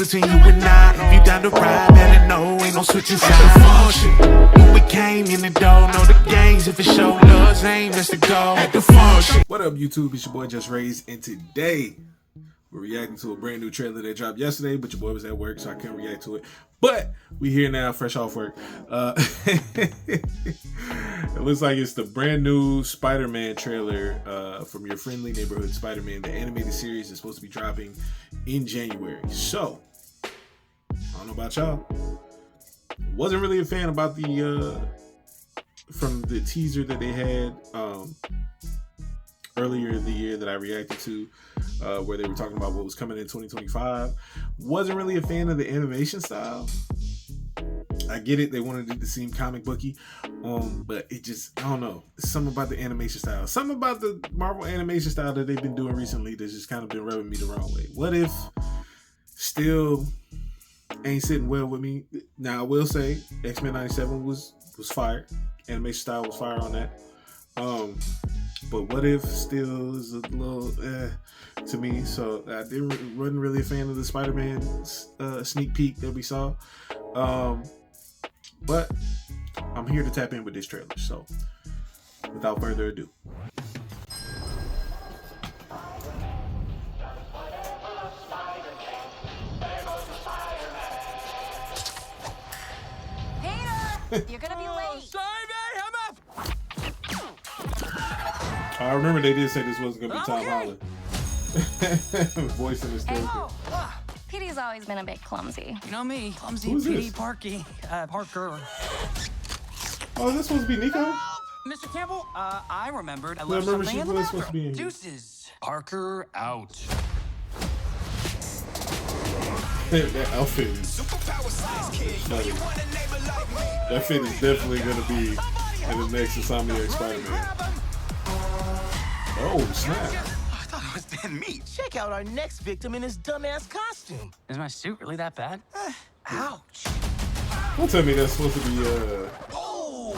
between you and I. If you down to ride, better know ain't no switching sides. Function. When we came in the door, know the games. If it show love's aim, that's the goal. At the function. What up, YouTube? It's your boy JusRzd, and today we're reacting to a brand new trailer that dropped yesterday, but your boy was at work, so I couldn't react to it. But we here now, fresh off work. It looks like it's the brand new Spider-Man trailer from your friendly neighborhood Spider-Man. The animated series is supposed to be dropping in January. So, I don't know about y'all. Wasn't really a fan about the from the teaser that they had earlier in the year that I reacted to, where they were talking about what was coming in 2025. Wasn't really a fan of the animation style. I get it, they wanted it to seem comic booky, but it just, I don't know. It's something about the animation style. Something about the Marvel animation style that they've been doing recently that's just kind of been rubbing me the wrong way. What if still ain't sitting well with me? Now, I will say X-Men 97 was fire. Animation style was fire on that. But what if still is a little to me? So I wasn't really a fan of the Spider-Man sneak peek that we saw. But I'm here to tap in with this trailer. So without further ado. Peter, you're gonna be late. I remember they did say this wasn't gonna be Tom Holland. Voicing this character. Petey's always been a bit clumsy. You know me, clumsy Who's Petey this? Parker. Oh, is this supposed to be Nico? Mr. Campbell, I remembered. I I left remember something she in the was supposed to be bathroom. in here. Deuces. Parker out. That outfit is funny. That fit is definitely gonna be in the next Insomniac Spider-Man. Oh, snap. I thought it was Dan Meat. Check out our next victim in his dumbass costume. Is my suit really that bad? Ouch. Don't tell me that's supposed to be Oh!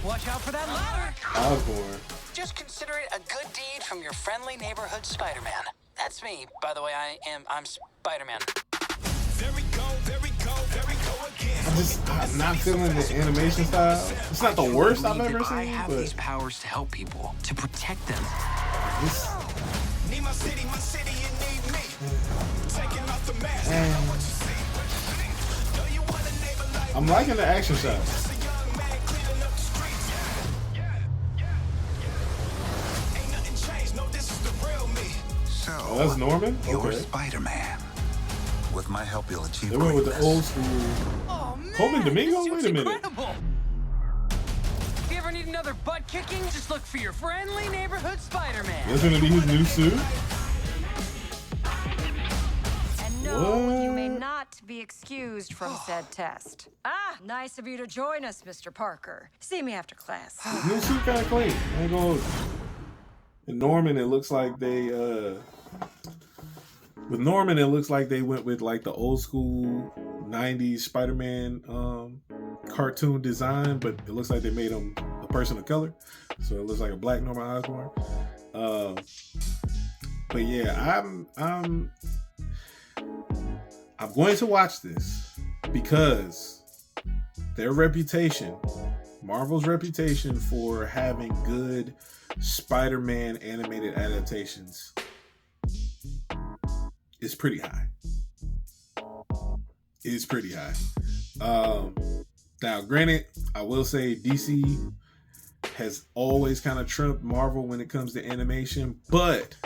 Watch out for that ladder. Osborn. Just consider it a good deed from your friendly neighborhood Spider-Man. That's me, by the way. I'm Spider-Man. There we go, there we go, there we go again. I'm not feeling the animation style. It's not the worst I've Believe ever that I seen, have but these powers to help people, to protect them. this, Need my city, you need me. Taking off the mask. What you see? Know you want a neighbor like I'm liking the action shots. a young man cleaning up the streets. Ain't nothing changed, no, this is the real me. So, Oh, that's Norman? you're Okay. Spider-Man. With my help, you'll achieve They went with the greatness. old school. Oh, man, Coleman Domingo? this Wait a suit's minute. incredible. If you ever need another butt kicking, just look for your friendly neighborhood Spider-Man. That's gonna be his new suit? And no, What? you may not be excused from said test. Ah, nice of you to join us, Mr. Parker. See me after class. His new suit kind of clean. I ain't gonna. And Norman, it looks like they with Norman, it looks like they went with like the old school 90s Spider-Man cartoon design, but it looks like they made him a person of color. So it looks like a black Norman Osborn. But yeah, I'm going to watch this because their reputation, Marvel's reputation for having good Spider-Man animated adaptations is pretty high. It's pretty high. Now, granted, I will say DC has always kind of trumped Marvel when it comes to animation, but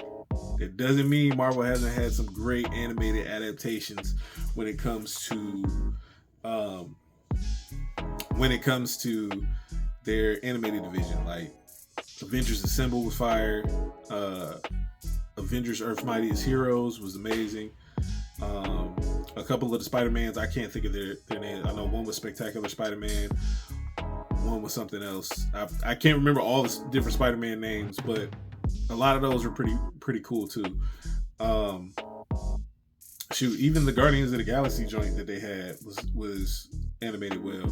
it doesn't mean Marvel hasn't had some great animated adaptations when it comes to their animated division. Like Avengers Assemble was fire. Avengers Earth's Mightiest Heroes was amazing. A couple of the Spider-Mans, I can't think of their names. I know one was Spectacular Spider-Man, one was something else. I can't remember all the different Spider-Man names, but a lot of those were pretty cool too. Shoot, even the Guardians of the Galaxy joint that they had was animated well.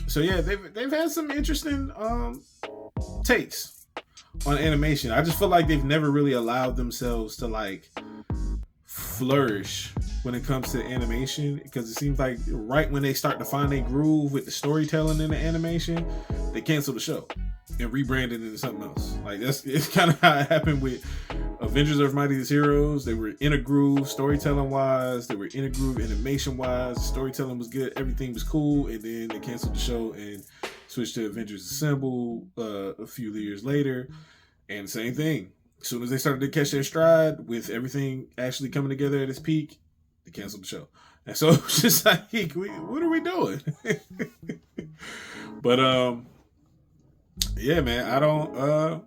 So yeah, they've had some interesting takes on animation. I just feel like they've never really allowed themselves to like flourish when it comes to animation, because it seems like right when they start to find a groove with the storytelling in the animation, they cancel the show and rebrand it into something else. Like it's kind of how it happened with Avengers of Mightiest Heroes. They were in a groove storytelling wise, they were in a groove animation wise, the storytelling was good, everything was cool, and then they canceled the show and switched to Avengers Assemble a few years later, and same thing. As soon as they started to catch their stride with everything actually coming together at its peak, they canceled the show. And so it's just like, what are we doing? But yeah, man, I don't know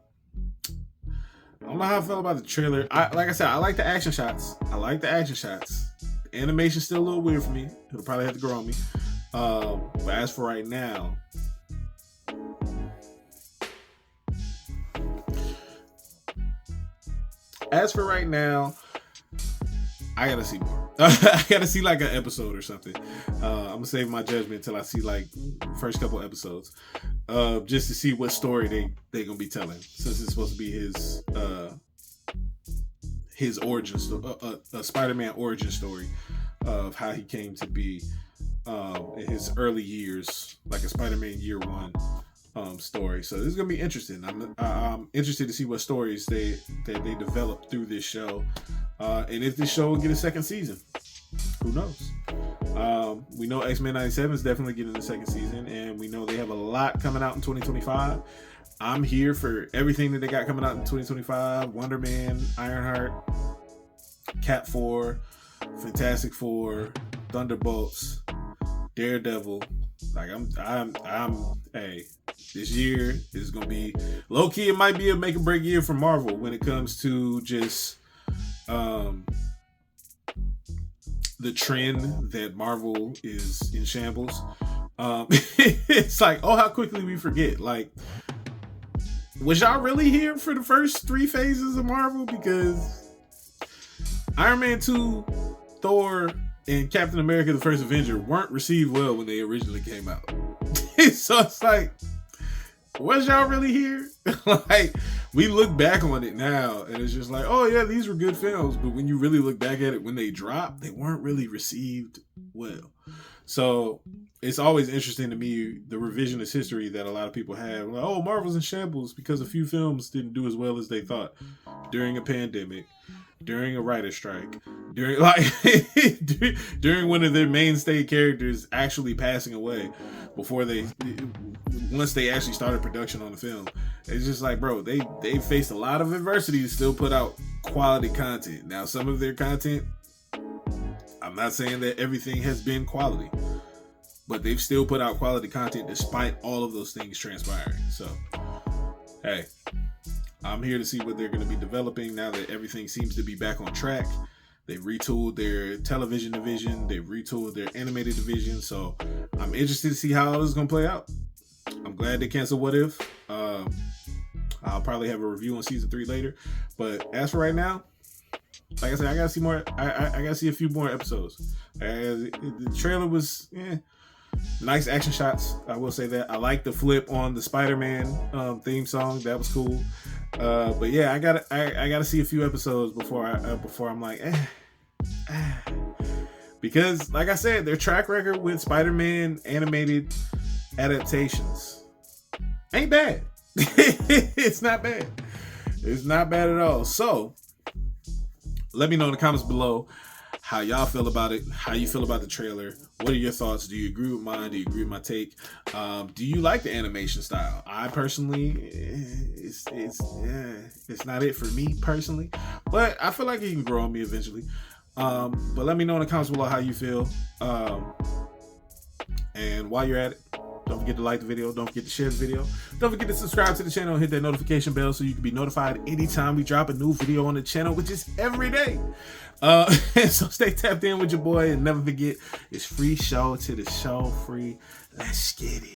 how I felt about the trailer. Like I said, I like the action shots. The animation's still a little weird for me. It'll probably have to grow on me. But as for right now, I gotta see more. I gotta see like an episode or something. I'm gonna save my judgment until I see like first couple episodes, just to see what story they gonna be telling. Since it's supposed to be his origin story, a Spider-Man origin story of how he came to be in his early years, like a Spider-Man year one story. So this is gonna be interesting. I'm interested to see what stories they develop through this show, and if this show will get a second season. Who knows? We know X-Men 97 is definitely getting a second season, and we know they have a lot coming out in 2025. I'm here for everything that they got coming out in 2025. Wonder Man, Ironheart, Cat 4, Fantastic Four, Thunderbolts, Daredevil. Like hey, this year is gonna be low key. It might be a make or break year for Marvel when it comes to just the trend that Marvel is in shambles. It's like, oh, how quickly we forget. Like, was y'all really here for the first 3 phases of Marvel? Because Iron Man 2, Thor, and Captain America: The First Avenger weren't received well when they originally came out. So it's like, was y'all really here? Like, we look back on it now and it's just like, oh yeah, these were good films, but when you really look back at it, when they dropped, they weren't really received well. So it's always interesting to me, the revisionist history that a lot of people have. Like, oh, Marvel's in shambles because a few films didn't do as well as they thought during a pandemic, during a writer's strike, during one of their mainstay characters actually passing away once they actually started production on the film. It's just like, bro, they faced a lot of adversity to still put out quality content. Now, some of their content, I'm not saying that everything has been quality, but they've still put out quality content despite all of those things transpiring. So, hey, I'm here to see what they're going to be developing now that everything seems to be back on track. They've retooled their television division. They've retooled their animated division. So I'm interested to see how all this is going to play out. I'm glad they canceled What If. I'll probably have a review on season 3 later. But as for right now, like I said, I got to see more. I got to see a few more episodes. The trailer was nice action shots. I will say that. I like the flip on the Spider-Man theme song. That was cool. But yeah, I gotta see a few episodes before I'm like, because like I said, their track record with Spider-Man animated adaptations ain't bad. It's not bad. It's not bad at all. So let me know in the comments below how y'all feel about it, how you feel about the trailer. What are your thoughts? Do you agree with mine? Do you agree with my take? Do you like the animation style? I personally, it's not it for me personally, but I feel like it can grow on me eventually. But let me know in the comments below how you feel. And while you're at it, don't forget to like the video. Don't forget to share the video. Don't forget to subscribe to the channel and hit that notification bell so you can be notified anytime we drop a new video on the channel, which is every day. So stay tapped in with your boy, and never forget, it's free show to the show free. Let's get it.